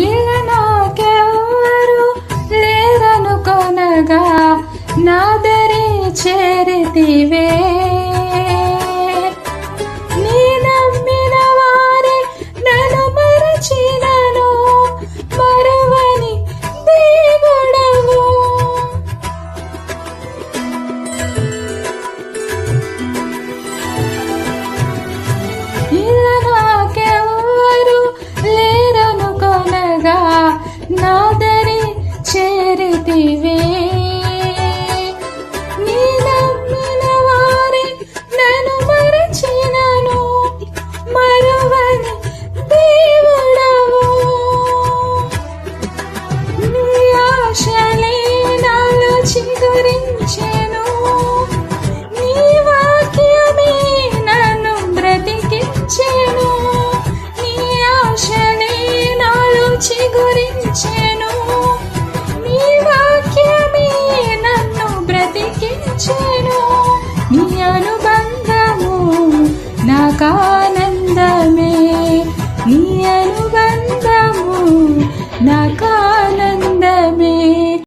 ఇలా నాకెవరు లేరనుకొనగా నాదరి చేరితివే. నీ నమ్మిన వారే నన్ను మరచినను మరవని దేవుడవు. ఇలా నాకెవరు లేరనుకొనగా నాదరి చేరితివే. నీ నమ్మిన వారే నన్ను మరచినను మరువని దేవుడవు. నీ ఆశలే నాలో చిగురించెను, నీ వాక్యమే నన్ను బ్రతికించెను. నీ ఆశలే నాలో చిగురించెను, నీ వాక్యమే నన్ను బ్రతికించెను. నీ అనుబంధము నాకానందమే, నీ అనుబంధము నాకు